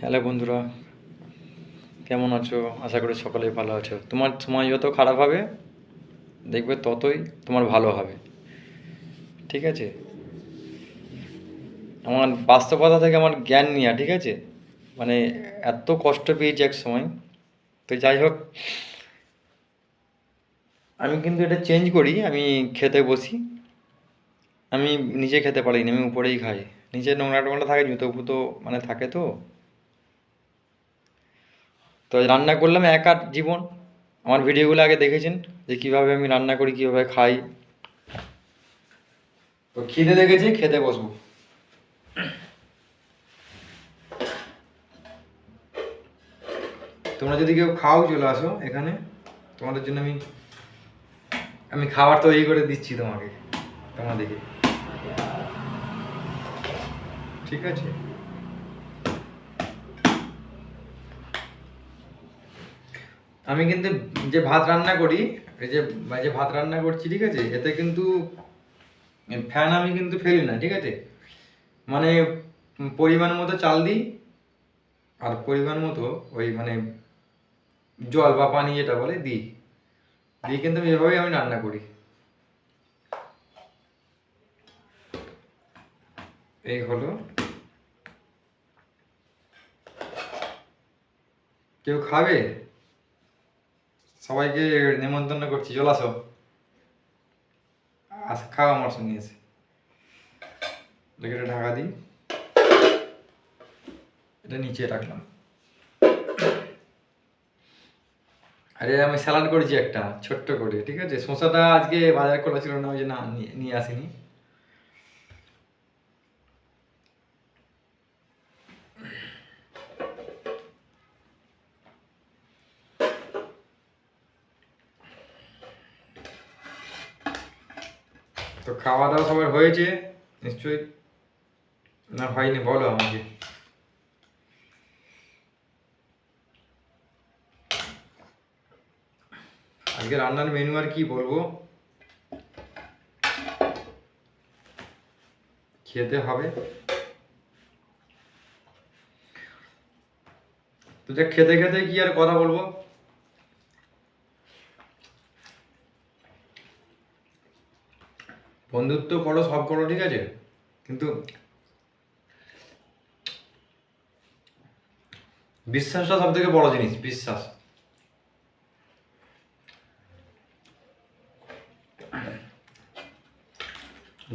Hello বন্ধুরা, কেমন আছো? আশা করি সকলেই ভালো আছো। তোমার সময় যত খারাপ হবে দেখবে ততই তোমার ভালো হবে। ঠিক আছে? আমার বাস্তবতা থেকে আমার জ্ঞান নিয়া, ঠিক আছে? মানে এত কষ্ট পেয়েছি এক সময়। তো যাই হোক, আমি কিন্তু এটা চেঞ্জ করি। আমি খেতে বসি, আমি নিচে খেতে পারি না, আমি উপরেই খাই। নিচে নোংরা টোংরা থাকে, জুতো ফুতো মানে থাকে তো। তো রান্না করলাম এক আধ জীবন। আমার ভিডিওগুলো আগে দেখেছেন যে কীভাবে আমি রান্না করি, কীভাবে খাই। তো খিদে দেখেছি, খেতে বসবো। তোমরা যদি কেউ খাও চলে আসো এখানে, তোমাদের জন্য আমি আমি খাবার তৈরি করে দিচ্ছি তোমাকে, তোমাদেরকে। ঠিক আছে? আমি কিন্তু যে ভাত রান্না করি, এই যে যে ভাত রান্না করছি, ঠিক আছে, এতে কিন্তু ফ্যান আমি কিন্তু ফেলি না, ঠিক আছে? মানে পরিমাণ মতো চাল দিই, আর পরিমাণ মতো ওই মানে জল বা পানি যেটা বলে দিই, দিয়ে কিন্তু এভাবেই আমি রান্না করি। এই হলো। কেউ খাবে? সবাইকে নেমন্তন্ন করছি, চলে আসো, খাও আমার সঙ্গে এসে। এটা ঢাকা দিই, এটা নিচে রাখলাম। আরে আমি স্যালাড করেছি একটা ছোট্ট করে, ঠিক আছে? শসাটা আজকে বাজার করা ছিল না, ওই যে না নিয়ে আসিনি। তো খাওয়া দাওয়া সবার হয়েছে নিশ্চয়ই? না হয়নি? বলো আমাকে। আজকে রান্নার মেনু আর কি বলবো, খেতে হবে। তো যা খেতে খেতে কি আর কথা বলবো। বন্ধুত্ব করো, সব করো, ঠিক আছে, কিন্তু বিশ্বাসটা সব থেকে বড় জিনিস। বিশ্বাস,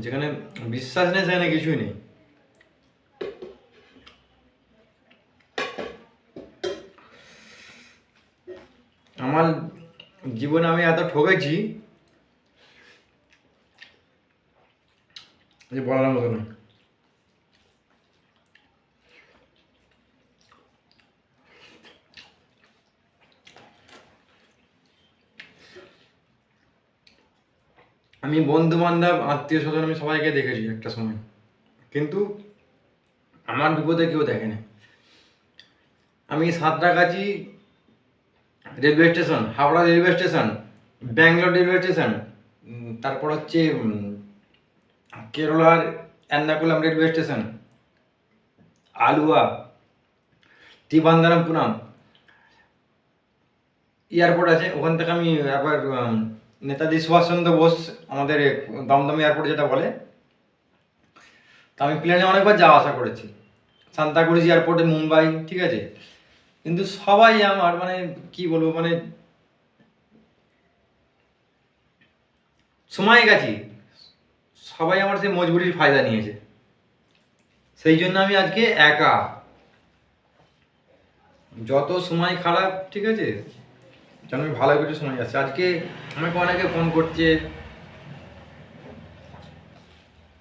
যেখানে বিশ্বাস নেই সেখানে কিছুই নেই। আমার জীবনে আমি এত ঠকেছি যে বলার মতো না। আমি বন্ধু বান্ধব আত্মীয় স্বজন আমি সবাইকে দেখেছি একটা সময়, কিন্তু আমার বিপদে কেউ দেখে না। আমি Santragachi railway station, Howrah railway station, Bangalore railway station, তারপর হচ্ছে কেরলার এর্নাকুলাম রেলওয়ে স্টেশন, আলুয়া, ত্রিবান্ধরমপুরম এয়ারপোর্ট আছে, ওখান থেকে আমি একবার নেতাজি সুভাষচন্দ্র বোস, আমাদের দমদম এয়ারপোর্ট যেটা বলে, তা আমি প্লেনে অনেকবার যাওয়া আসা করেছি। সান্তাক্রুজ এয়ারপোর্টে মুম্বাই, ঠিক আছে? কিন্তু সবাই আমার মানে কি বলবো, মানে সময় গেছি, সবাই আমার সেই মজবুরির ফায়দা নিয়েছে। সেই জন্য আমি আজকে একা। যত সময় খারাপ, ঠিক আছে, যেন আমি ভালো কিছু সময় যাচ্ছে। আজকে আমাকে অনেকে ফোন করছে,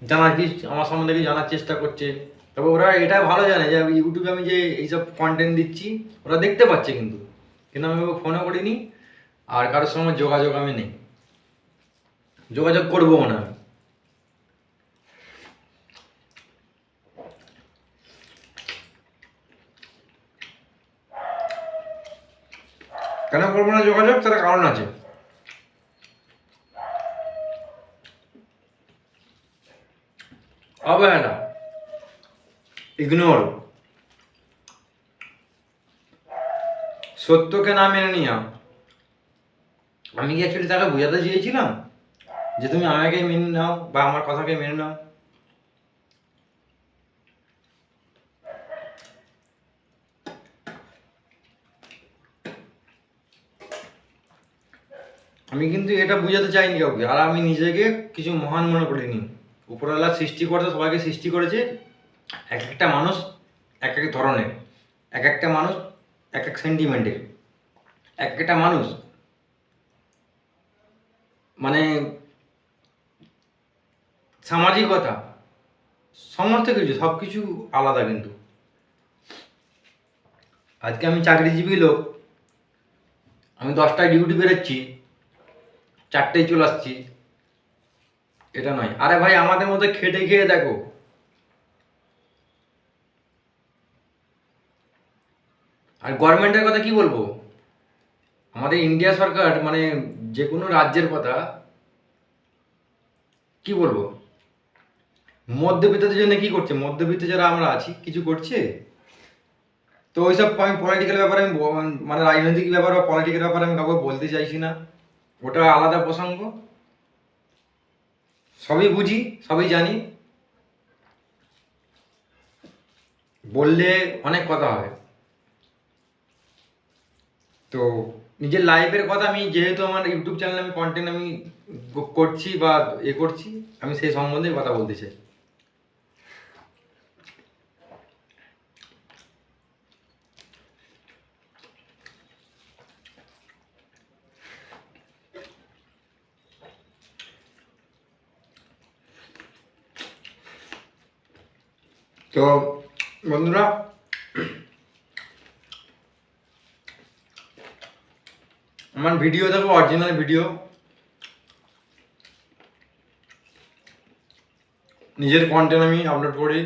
জানার কি আমার সম্বন্ধে কি জানার চেষ্টা করছে। তবে ওরা এটা ভালো জানে যে আমি ইউটিউবে আমি যে এইসব কন্টেন্ট দিচ্ছি ওরা দেখতে পাচ্ছে, কিন্তু কিন্তু আমি ওকে ফোনও করিনি, আর কারোর সঙ্গে যোগাযোগ আমি নেই, যোগাযোগ করবো না আমি। কেন করবো না যোগাযোগ? তার কারণ আছে। অবহেলা, ইগনোর, সত্যকে না মেনে নিয়া আমি কি অ্যাকচুয়ালি তাকে বোঝাতে চেয়েছিলাম যে তুমি আমাকে মেনে নাও বা আমার কথাকে মেনে নাও? আমি কিন্তু এটা বোঝাতে চাইনি কাউকে, আর আমি নিজেকে কিছু মহান মনে করিনি। উপরওয়ালা সৃষ্টিকর্তা সবাইকে সৃষ্টি করেছে, এক একটা মানুষ এক এক ধরনের, এক একটা মানুষ এক এক সেন্টিমেন্টের, এক একটা মানুষ মানে সামাজিকতা সমস্ত কিছু সব কিছু আলাদা। কিন্তু আজকে আমি চাকরিজীবী লোক, আমি 10টায় ডিউটি বেরোচ্ছি, 4টেই চলে আসছি, এটা নয়। আরে ভাই আমাদের মধ্যে খেটে খেয়ে দেখো, আর গভর্নমেন্টের কথা কি বলবো, আমাদের ইন্ডিয়া সরকার মানে যে কোনো রাজ্যের কথা কি বলবো, মধ্যবিত্তদের জন্য কি করছে? মধ্যবিত্ত যারা আমরা আছি কিছু করছে? তো ওইসব আমি পলিটিক্যাল ব্যাপারে আমি মানে রাজনৈতিক ব্যাপার বা পলিটিক্যাল ব্যাপারে আমি কাউকে বলতে চাইছি না, ওটা আলাদা প্রসঙ্গ। সবই বুঝি, সবই জানি, বললে অনেক কথা হবে। তো নিজের লাইফের কথা আমি, যেহেতু আমার ইউটিউব চ্যানেলে আমি কন্টেন্ট আমি করছি বা করছি, আমি সেই সম্বন্ধে কথা বলতে চাই। তো বন্ধুরা, আমার ভিডিও দেখো, অরিজিনাল ভিডিও, নিজের কন্টেন্ট আমি আপলোড করি।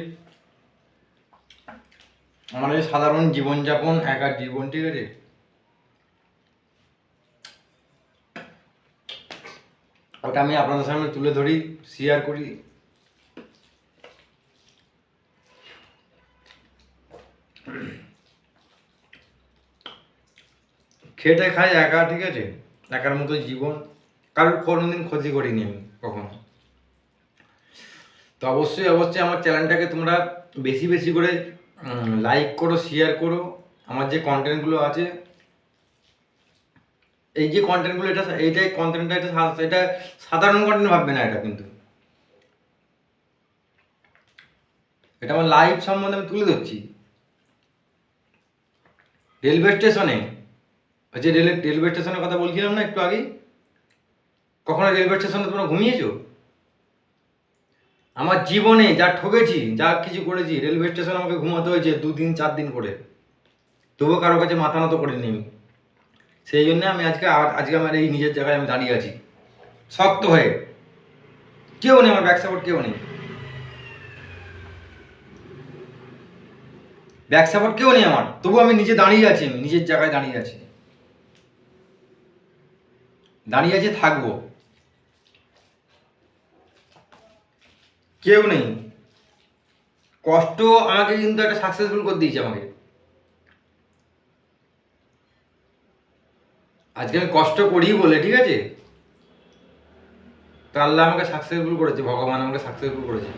আমার এই সাধারণ জীবনযাপন, একার জীবন, ঠিক আছে, ওটা আমি আপনাদের সামনে তুলে ধরি, শেয়ার করি। খেটে খাই একা, ঠিক আছে, একার মতো জীবন, কারোর কোনোদিন ক্ষতি করিনি আমি কখনো। তো অবশ্যই অবশ্যই আমার চ্যানেলটাকে তোমরা বেশি বেশি করে লাইক করো, শেয়ার করো। আমার যে কন্টেন্টগুলো আছে, এই যে কন্টেন্টগুলো, এইটাই কন্টেন্টটা, এটা সাধারণ কন্টেন্ট ভাববে না, এটা কিন্তু এটা আমার লাইফ সম্বন্ধে আমি তুলে ধরছি। রেলওয়ে স্টেশনে, যে রেলওয়ে স্টেশনের কথা বলছিলাম না একটু আগেই, কখনো রেলওয়ে স্টেশনে তোমরা ঘুমিয়েছো? আমার জীবনে যা ঠকেছি, যা কিছু করেছি, রেলওয়ে স্টেশনে আমাকে ঘুমাতে হয়েছে 2 দিন 4 দিন করে, তবুও কারো কাছে মাথা নত করিনি আমি। সেই জন্য আমি আজকে আমার এই নিজের জায়গায় আমি দাঁড়িয়ে আছি শক্ত হয়ে। কেউ নেই আমার ব্যাক সাপোর্ট, কেউ নেই, ব্যাক সাপোর্ট কেউ নেই আমার, তবু আমি নিজে দাঁড়িয়ে আছি, আমি নিজের জায়গায় দাঁড়িয়ে আছি, দাঁড়িয়ে আছি, থাকবো। কেউ নেই। কষ্ট আমাকে কিন্তু একটা সাকসেসফুল করে দিয়েছে আমাকে। আজকে আমি কষ্ট করি বলে, ঠিক আছে, তো আল্লাহ আমাকে সাকসেসফুল করেছে, ভগবান আমাকে সাকসেসফুল করেছে।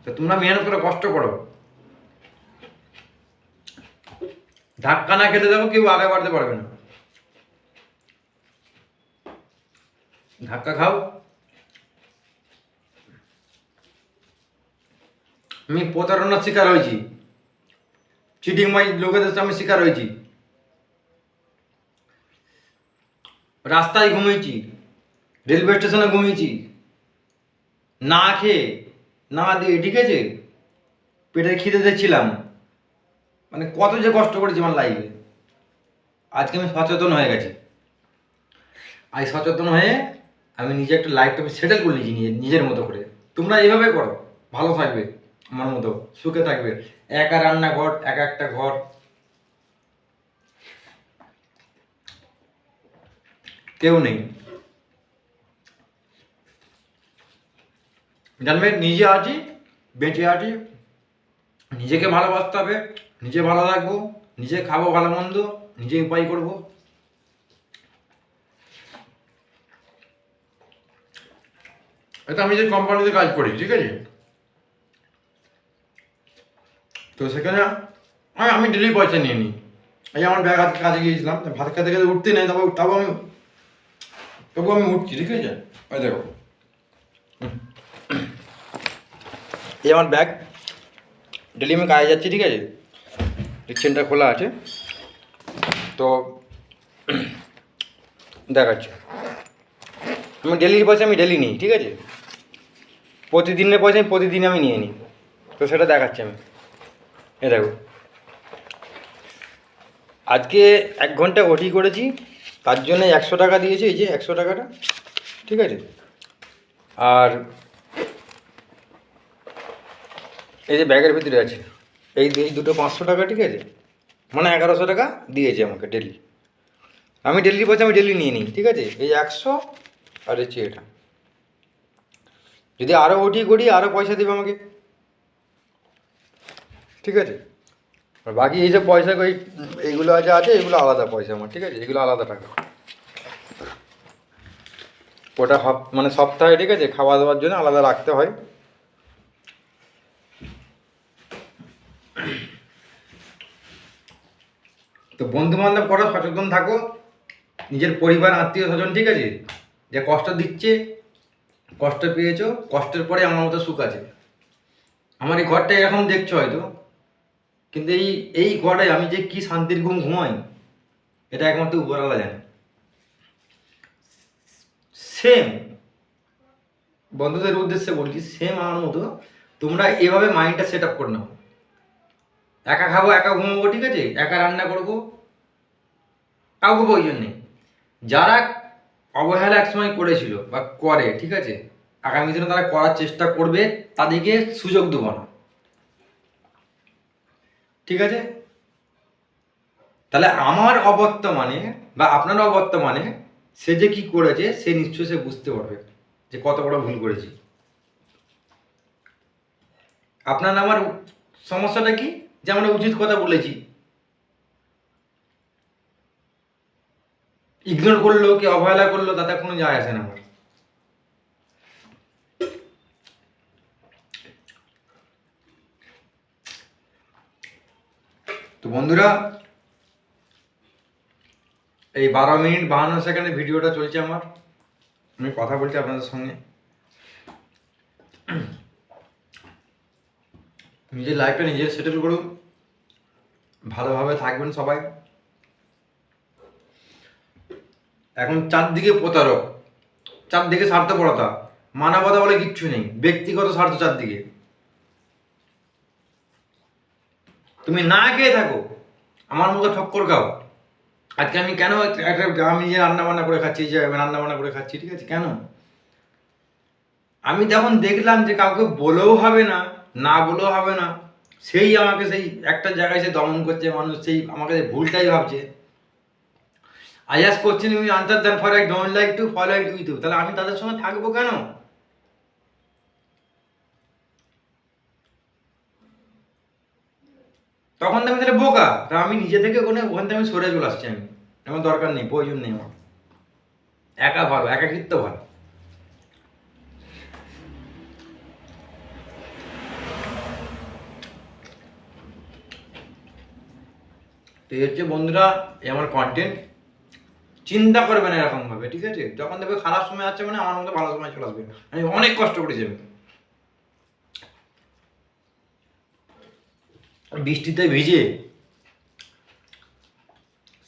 তো তোমরা মেহনত করো, কষ্ট করো, ধাক্কা না খেতে দেবো, কেউ আগে বাড়তে পারবে না। ধাক্কা খাও। আমি প্রতারণার শিকার হয়েছি, চিটিং মাই লোকেদের সাথে আমি শিকার হয়েছি, রাস্তায় ঘুমিয়েছি, রেলওয়ে স্টেশনে ঘুমিয়েছি, না খেয়ে, না দিয়ে, ঠিক আছে, পেটের খিদে দিচ্ছিলাম, মানে কত যে কষ্ট করেছি আমার লাইফে। আজকে আমি সচেতন হয়ে গেছি, আর সচেতন হয়ে আমি নিজে একটা লাইফটাকে সেটেল করে নিয়েছি নিজের মতো করে। তোমরা এইভাবে করো, ভালো থাকবে, আমার মতো সুখে থাকবে। একা রান্নাঘর, একা একটা ঘর, কেউ নেই, জানবে নিজে আছি, বেঁচে আছি, নিজেকে ভালোবাসতে হবে, নিজে ভালো রাখবো, নিজে খাবো ভালো মন্দ, নিজে উপায় করবো। এটা আমি যে কোম্পানিতে কাজ করি, ঠিক আছে, তো সেখানে আমি ডেলি পয়সা নিয়ে নিই। এই আমার ব্যাগ আজকে কাজে গিয়েছিলাম, ভাত খেতে খেতে উঠতে নেই, তবু আমি উঠছি, ঠিক আছে। ওই দেখো, এই আমার ব্যাগ, ডেলি আমি কাজে যাচ্ছি, ঠিক আছে, চেনটা খোলা আছে, তো দেখাচ্ছি। আমি ডেলির পয়সা আমি ডেলি নিই, ঠিক আছে, প্রতিদিনের পয়সা আমি প্রতিদিন আমি নিয়ে নিই, তো সেটা দেখাচ্ছি আমি। এ দেখো, আজকে 1 ঘন্টা ওটি করেছি, তার জন্য 100 টাকা দিয়েছে, এই যে 100 টাকাটা, ঠিক আছে। আর এই যে ব্যাগের ভিতরে আছে এই দুটো 500 টাকা, ঠিক আছে, মানে 1100 টাকা দিয়েছে আমাকে ডেলি। আমি ডেলির পয়সা আমি ডেলি নিয়ে নিই, ঠিক আছে, এই 100 আর হচ্ছে এটা। যদি আরও ওটি করি আরও পয়সা দেবে আমাকে, ঠিক আছে। আর বাকি এই যে পয়সা এইগুলো আছে এগুলো আলাদা পয়সা আমার, ঠিক আছে, এগুলো আলাদা টাকা। ওটা মানে সপ্তাহে, ঠিক আছে, খাওয়া দাওয়ার জন্য আলাদা রাখতে হয়। তো বন্ধু বান্ধব করো, সচেতন থাকো, নিজের পরিবার আত্মীয় স্বজন, ঠিক আছে, যে কষ্ট দিচ্ছে, কষ্ট পেয়েছো, কষ্টের পরে আমার মতো সুখ আছে। আমার এই ঘরটা এরকম দেখছো হয়তো, কিন্তু এই ঘরে আমি যে কি শান্তির ঘুম ঘুমাই, এটা একমাত্র উপরওয়ালা জানে। সেম বন্ধুদের উদ্দেশ্যে বলছি, সেম আমার মতো তোমরা এভাবে মাইন্ডটা সেট আপ করে নাও। একা খাবো, একা ঘুমাবো, ঠিক আছে, একা রান্না করবো, কাউকে প্রয়োজন নেই। যারা অবহেলা একসময় করেছিল বা করে, ঠিক আছে, আগামী দিনে তারা করার চেষ্টা করবে, তাদেরকে সুযোগ দেবো না, ঠিক আছে। তাহলে আমার অবর্তমানে বা আপনার অবর্তমানে সে যে কি করেছে সে নিশ্চয়ই সে বুঝতে পারবে যে কত বড় ভুল করেছি। আপনার আমার সমস্যাটা কি, যে আমরা উচিত কথা বলেছি, ইগনোর করলো কি অবহেলা করলো তাতে কোনো যায় আসে না আমার। তো বন্ধুরা, এই 12 মিনিট 52 সেকেন্ডে ভিডিওটা চলছে আমার, আমি কথা বলছি আপনাদের সঙ্গে। নিজের লাইফটা নিজে সেটেল করুন, ভালোভাবে থাকবেন সবাই। এখন চারদিকে প্রতারক, চারদিকে স্বার্থপরতা, মানবতা বলে কিচ্ছু নেই, ব্যক্তিগত স্বার্থ চারদিকে। তুমি না খেয়ে থাকো, আমার মতো ঠক্কর খাও। আজকে আমি কেন আমি যে রান্না বান্না করে খাচ্ছি, যে আমি রান্না বান্না করে খাচ্ছি, ঠিক আছে, কেন? আমি যখন দেখলাম যে কাউকে বলেও হবে না, না বলেও হবে না, সেই আমাকে সেই একটা জায়গায় সে দমন করছে, মানুষ সেই আমাকে ভুলটাই ভাবছে। I as question we answer then for I don't like to follow it with you, তাহলে আমি তাদের সঙ্গে থাকবো কেন? তখন তো আমি তাহলে বোকা, তা আমি নিজে থেকে ওখান থেকে আমি সরে চলে আসছি। আমি আমার দরকার নেই, প্রয়োজন নেই আমার, একা ভালো, একাকিত্ব ভালো। তো এই হচ্ছে বন্ধুরা এই আমার কন্টেন্ট। চিন্তা করবেন এরকমভাবে, ঠিক আছে, যখন দেখবে খারাপ সময় আছে মানে আমার মধ্যে ভালো সময় চলে আসবে। আমি অনেক কষ্ট করেছি, আমি বৃষ্টিতে ভিজে,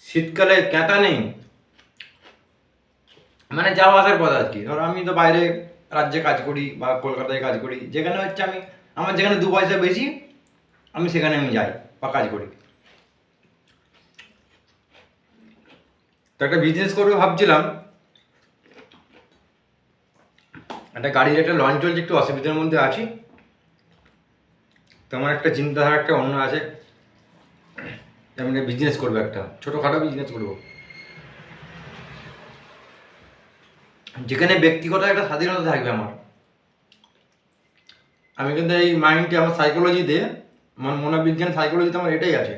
শীতকালে ক্যাঁথা নেই, মানে যাওয়া আসার পথ আর কি। ধরো আমি তো বাইরে রাজ্যে কাজ করি বা কলকাতায় কাজ করি, যেখানে হচ্ছে আমি আমার যেখানে 2 পয়সা বেশি আমি সেখানে আমি যাই বা কাজ করি। তো একটা বিজনেস করবে ভাবছিলাম, একটা গাড়ির একটা লঞ্চ চলছে, একটু অসুবিধার মধ্যে আছি। তো আমার একটা চিন্তাধারা একটা অন্য আছে, আমি একটা বিজনেস করবো, একটা ছোটোখাটো বিজনেস করবো, যেখানে ব্যক্তিগত একটা স্বাধীনতা থাকবে আমার। আমি কিন্তু এই মাইন্ডে আমার সাইকোলজিতে আমার মনোবিজ্ঞান সাইকোলজিতে আমার এটাই আছে।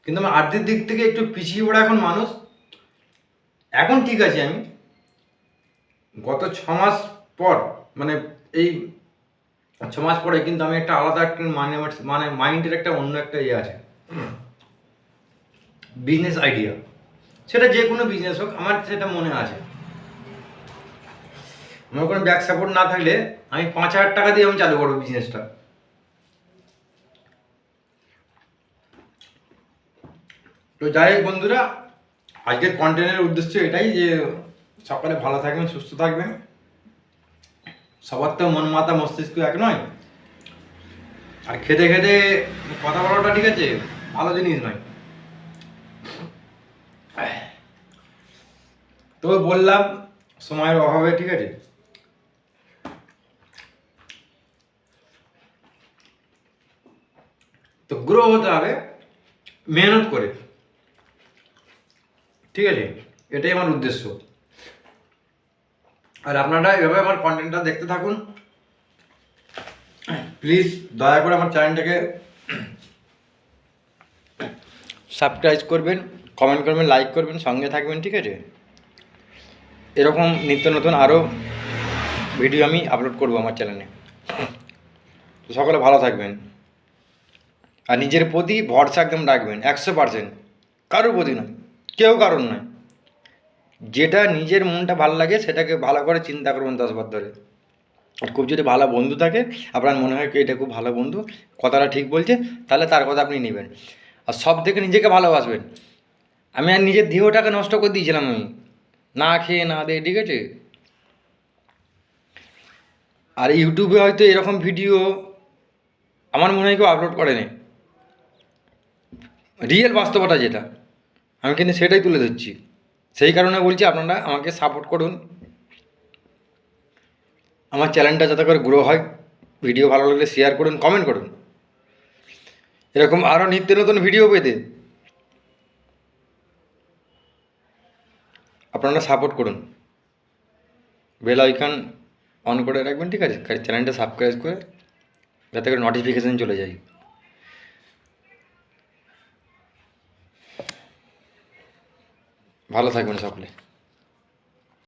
কিন্তু আমার আর্থিক দিক থেকে একটু পিছিয়ে পড়া এখন মানুষ। এখন ঠিক আছে, আমি গত 6 মাস পর, মানে এই 6 মাস পরে কিন্তু আমি একটা আলাদা একটা মানে মাইন্ডের একটা অন্য একটা ইয়ে আছে, বিজনেস আইডিয়া। সেটা যে কোনো বিজনেস হোক, আমার সেটা মনে আছে। আমার কোনো ব্যাক সাপোর্ট না থাকলে আমি 5,000 টাকা দিয়ে আমি চালু করবো বিজনেসটা। তো যাই হোক বন্ধুরা, আজকের কন্টেন্টের উদ্দেশ্য এটাই যে সকালে ভালো থাকবেন, সুস্থ থাকবেন। সবার তো মন মাথা মস্তিষ্ক এক নয়, আর খেতে খেতে কথা বলাটা ঠিক আছে ভালো জিনিস নয়। তো বললাম সময়ের অভাবে, ঠিক আছে। তো গ্রো হতে হবে মেহনত করে, ঠিক আছে, এটাই আমার উদ্দেশ্য। আর আপনারা এভাবে আমার কন্টেন্টটা দেখতে থাকুন। প্লিজ দয়া করে আমার চ্যানেলটাকে সাবস্ক্রাইব করবেন, কমেন্ট করবেন, লাইক করবেন, সঙ্গে থাকবেন, ঠিক আছে। এরকম নিত্য নতুন আরও ভিডিও আমি আপলোড করব আমার চ্যানেলে। তো সকলে ভালো থাকবেন, আর নিজের প্রতি ভরসা একদম রাখবেন 100%, কারোর প্রতি নয়, কেউ কারণ নয়। যেটা নিজের মনটা ভালো লাগে সেটাকে ভালো করে চিন্তা করবেন 10 বার ধরে। আর খুব যদি ভালো বন্ধু থাকে, আপনার মনে হয় কি এটা খুব ভালো বন্ধু, কথাটা ঠিক বলছে, তাহলে তার কথা আপনি নেবেন। আর সব থেকে নিজেকে ভালোবাসবেন। আমি আর নিজের দেহটাকে নষ্ট করে দিয়েছিলাম, আমি না খেয়ে না দিয়ে, ঠিক আছে। আর ইউটিউবে হয়তো এরকম ভিডিও আমার মনে হয় কেউ আপলোড করেনি, রিয়েল বাস্তবতা যেটা, আমি কিন্তু সেটাই তুলে ধরছি। সেই কারণে বলছি আপনারা আমাকে সাপোর্ট করুন, আমার চ্যানেলটা যাতে করে গ্রো হয়। ভিডিও ভালো লাগলে শেয়ার করুন, কমেন্ট করুন। এরকম আরও নিত্য নতুন ভিডিও পেতে আপনারা সাপোর্ট করুন, বেল আইকন অন করে রাখবেন, ঠিক আছে। চ্যানেলটা সাবস্ক্রাইব করে যাতে করে নোটিফিকেশান চলে যায়। ভালো থাকবেন সকলে।